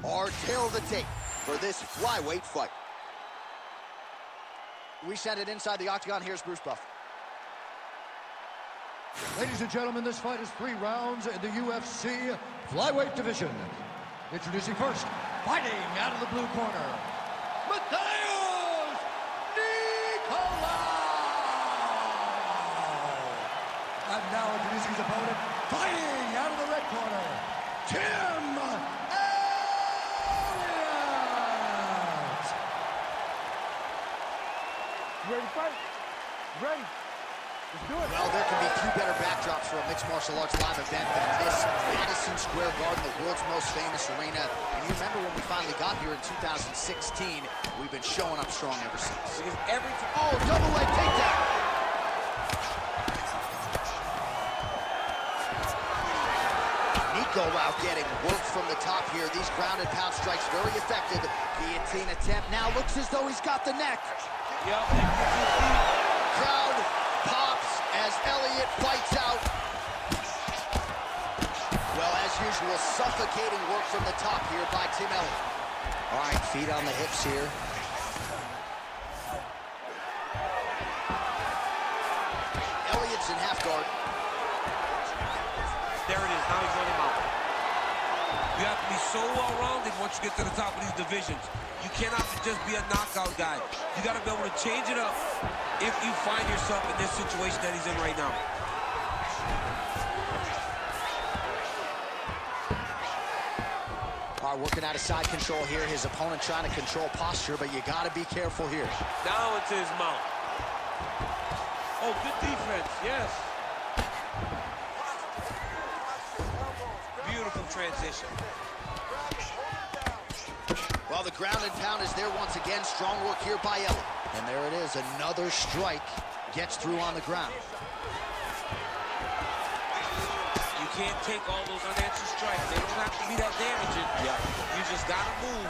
our tale of the tape for this flyweight fight. We send it inside the octagon. Here's Bruce Buff. Ladies and gentlemen, this fight is 3 rounds in the UFC flyweight division. Introducing first, fighting out of the blue corner, Mateusz Nicolau! And now introducing his opponent, fighting out of the red corner, Tim Elliott! You ready to fight? Ready. Let's do it. Well, there can be few better backdrops for a mixed martial arts live event than this Madison Square Garden, the world's most famous arena. And you remember when we finally got here in 2016, we've been showing up strong ever since. Because Oh, double leg takedown. Nico out getting work from the top here. These ground and pound strikes very effective. Guillotine attempt now looks as though he's got the neck. Yep. Crowd pops as Elliott fights out. Well, as usual, suffocating work from the top here by Tim Elliott. All right, feet on the hips here. Elliott's in half guard. There it is. Now he's running out. You have to be so well-rounded once you get to the top of these divisions. You cannot just be a knockout guy. You got to be able to change it up if you find yourself in this situation that he's in right now. All right, working out of side control here. His opponent trying to control posture, but you got to be careful here. Now into his mouth. Oh, good defense, yes. Beautiful transition. Well, the ground and pound is there once again. Strong work here by Elliott. And there it is, another strike gets through on the ground. You can't take all those unanswered strikes. They don't have to be that damaging. Yeah. You just got to move.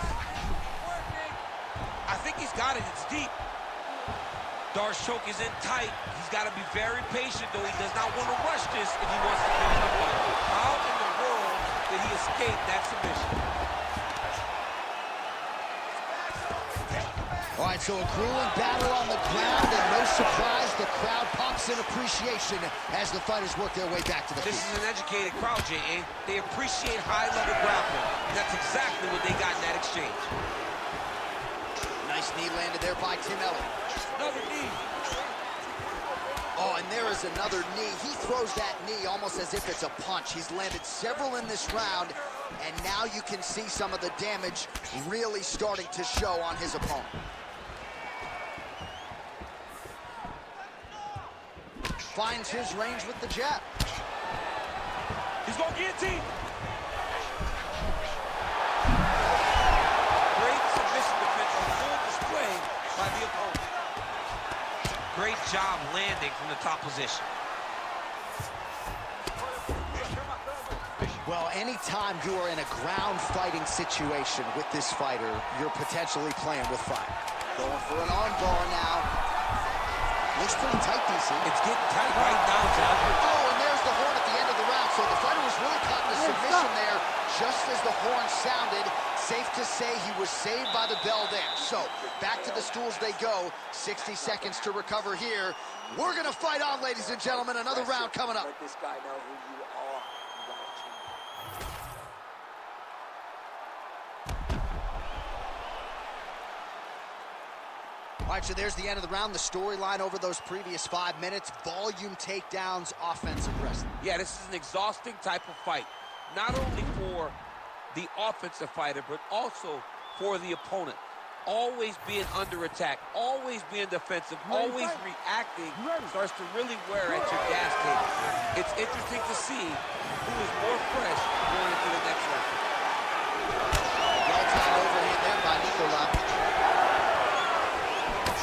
I think he's got it. It's deep. Dar's choke is in tight. He's got to be very patient, though. He does not want to rush this if he wants to finish the fight. How in the world did he escape that submission? All right, so a grueling battle on the ground, and no surprise, the crowd pops in appreciation as the fighters work their way back to the This feet. is an educated crowd, J.A. They appreciate high-level grappling. And that's exactly what they got in that exchange. Nice knee landed there by Tim Elliott. Another knee. Oh, and there is another knee. He throws that knee almost as if it's a punch. He's landed several in this round, and now you can see some of the damage really starting to show on his opponent. Finds his range with the jab. He's going to guillotine. Great submission defense on full display by the opponent. Great job landing from the top position. Well, anytime you are in a ground fighting situation with this fighter, you're potentially playing with fire. Going for an arm bar now. Looks pretty tight, DC. It's getting tight right now, John. Oh, and there's the horn at the end of the round. So the fighter was really caught in a submission there just as the horn sounded. Safe to say he was saved by the bell there. So back to the stools they go. 60 seconds to recover here. We're going to fight on, ladies and gentlemen. Another round coming up. Let this guy know who you are. You gotta change. All right, so there's the end of the round. The storyline over those previous 5 minutes. Volume takedowns, offensive wrestling. Yeah, this is an exhausting type of fight. Not only for the offensive fighter, but also for the opponent. Always being under attack, always being defensive, always reacting starts to really wear at your gas tank. It's interesting to see who is more fresh going into the next round. Well-timed overhand there by Nicolau.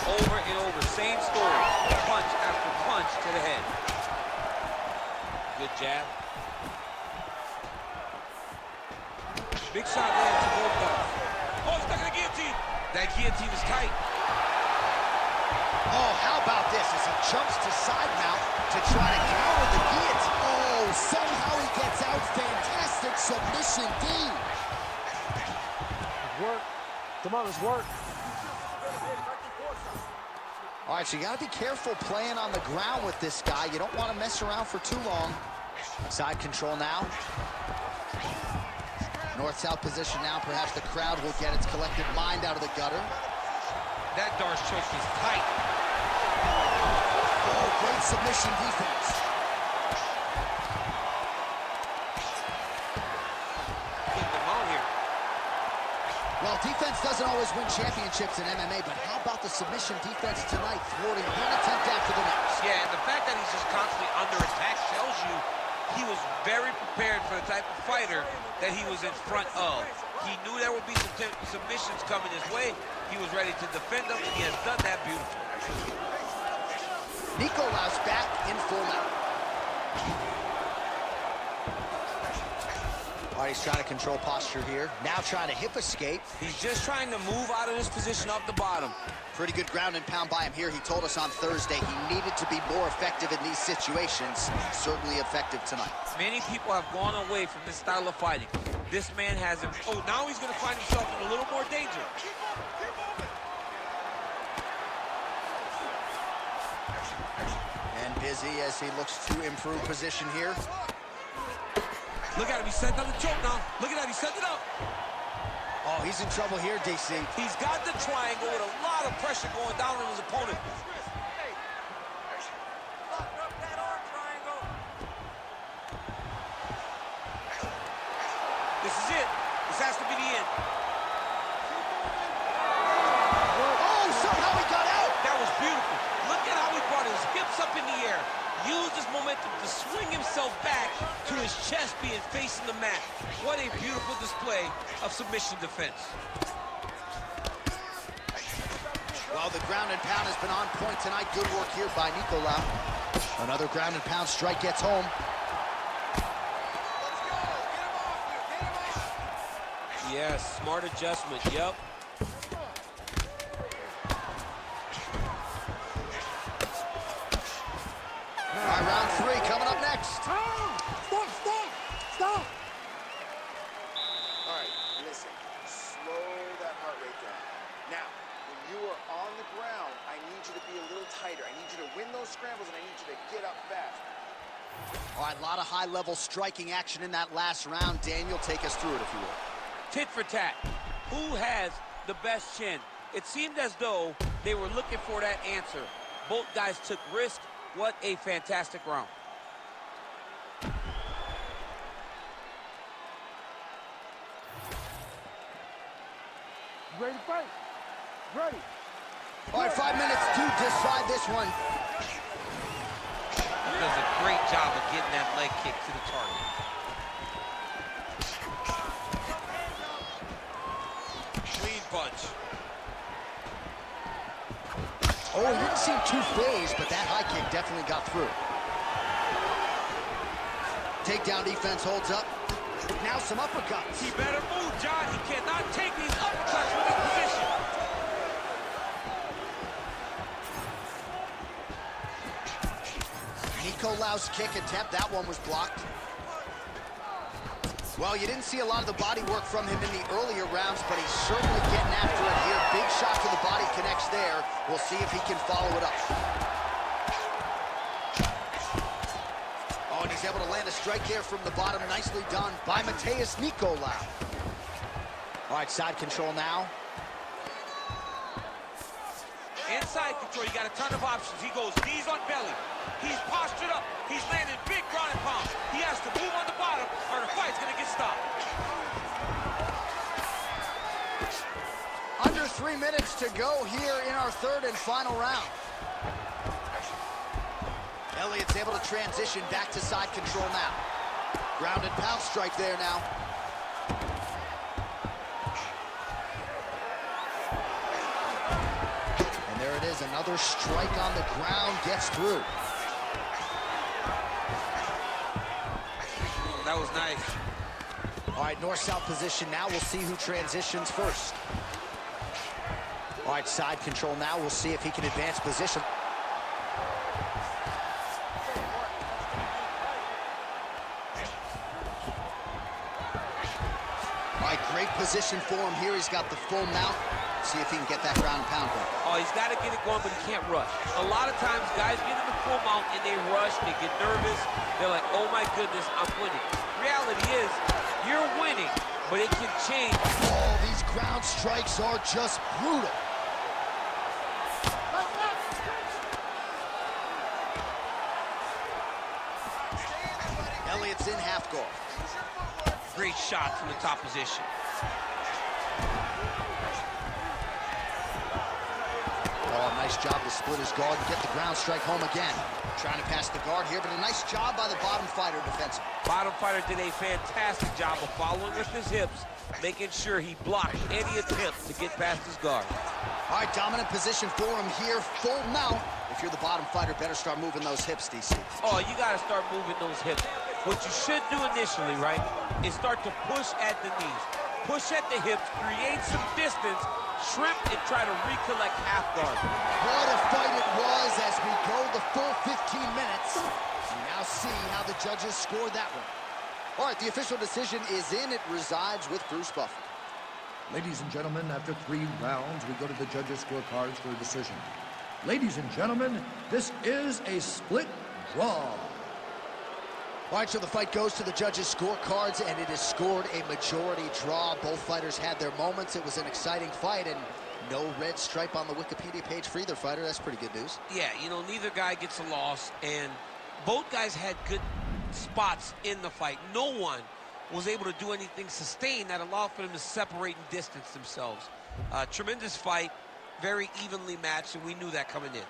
Over and over, same story. Punch after punch to the head. Good jab. Big shot lands to both guys. Oh, he's stuck in the guillotine. That guillotine is tight. Oh, how about this as he jumps to side mount to try to counter the guillotine. Oh, somehow he gets out. Fantastic submission, D. Work. Come on, let's work. All right, so you got to be careful playing on the ground with this guy. You don't want to mess around for too long. Side control now. North-south position now. Perhaps the crowd will get its collective mind out of the gutter. That Darce choke is tight. Oh, great submission defense. Getting them out here. Well, defense doesn't always win championships in MMA, but how about the submission defense tonight, thwarting one attempt after the next? Yeah, and the fact that he's just constantly under attack tells you he was very prepared for the type of fighter that he was in front of. He knew there would be some submissions coming his way. He was ready to defend them, and he has done that beautifully. Nikolaus back in full mount. All right, he's trying to control posture here. Now trying to hip escape. He's just trying to move out of this position off the bottom. Pretty good ground and pound by him here. He told us on Thursday he needed to be more effective in these situations. Certainly effective tonight. Many people have gone away from this style of fighting. This man hasn't. Oh, now he's going to find himself in a little more danger. And busy as he looks to improve position here. Look at him, he's setting up the choke now. Look at that, he's setting it up. Oh, he's in trouble here, DC. He's got the triangle with a lot of pressure going down on his opponent. This is it. This has to be the end. Oh, somehow he got out. That was beautiful. Look at how he brought his hips up in the air. Used his momentum to swing himself back to his chest being facing the mat. What a beautiful display of submission defense. Well, the ground and pound has been on point tonight. Good work here by Nikolaus. Another ground and pound strike gets home. Yes, smart adjustment, yep. All right, round three coming up next. Stop. All right, listen, slow that heart rate down. Now, when you are on the ground, I need you to be a little tighter. I need you to win those scrambles, and I need you to get up fast. All right, a lot of high-level striking action in that last round. Daniel, take us through it, if you will. Tit for tat. Who has the best chin? It seemed as though they were looking for that answer. Both guys took risk. What a fantastic round. Ready to fight? Ready. All right, 5 minutes to decide this one. He does a great job of getting that leg kick to the target. Clean punch. Oh, he didn't seem too phased, but that high kick definitely got through. Takedown defense holds up. Now some uppercuts. He better move, John. He cannot take these uppercuts from this position. Nikolaus' kick attempt, that one was blocked. Well, you didn't see a lot of the body work from him in the earlier rounds, but he's certainly getting after it here. Big shot to the body connects there. We'll see if he can follow it up. Oh, and he's able to land a strike there from the bottom. Nicely done by Mateus Nikolaus. All right, side control now. Inside control, you got a ton of options. He goes knees on belly. He's postured up. He's landing big ground and pound. He has to move on the bottom or the fight's gonna get stopped. Under 3 minutes to go here in our third and final round. Elliott's able to transition back to side control now. Ground and pound strike there now. And there it is, another strike on the ground, gets through. That was nice. All right, north-south position now. We'll see who transitions first. All right, side control now. We'll see if he can advance position. All right, Great position for him here. He's got the full mount. See if he can get that ground and pound going. Oh, he's got to get it going, but he can't rush. A lot of times, guys get in the full mount and they rush, they get nervous. They're like, oh my goodness, I'm winning. Reality is, you're winning, but it can change. Oh, these ground strikes are just brutal. Elliott's in half guard. Great shot from the top position. Oh, nice job to split his guard and get the ground strike home again. Trying to pass the guard here, but a nice job by the bottom fighter defensively. Bottom fighter did a fantastic job of following with his hips, making sure he blocked any attempt to get past his guard. All right, dominant position for him here, full mount. If you're the bottom fighter, better start moving those hips, DC. Oh, you got to start moving those hips. What you should do initially, right, is start to push at the knees. Push at the hips, create some distance, shrimp, and try to recollect half guard. What a fight it was as we go the full 15 minutes. You now see how the judges scored that one. All right, the official decision is in. It resides with Bruce Buffer. Ladies and gentlemen, after 3 rounds, we go to the judges' scorecards for a decision. Ladies and gentlemen, this is a split draw. All right, so the fight goes to the judges' scorecards, and it is scored a majority draw. Both fighters had their moments. It was an exciting fight, and no red stripe on the Wikipedia page for either fighter. That's pretty good news. Yeah, you know, neither guy gets a loss, and both guys had good spots in the fight. No one was able to do anything sustained that allowed for them to separate and distance themselves. Tremendous fight, very evenly matched, and we knew that coming in.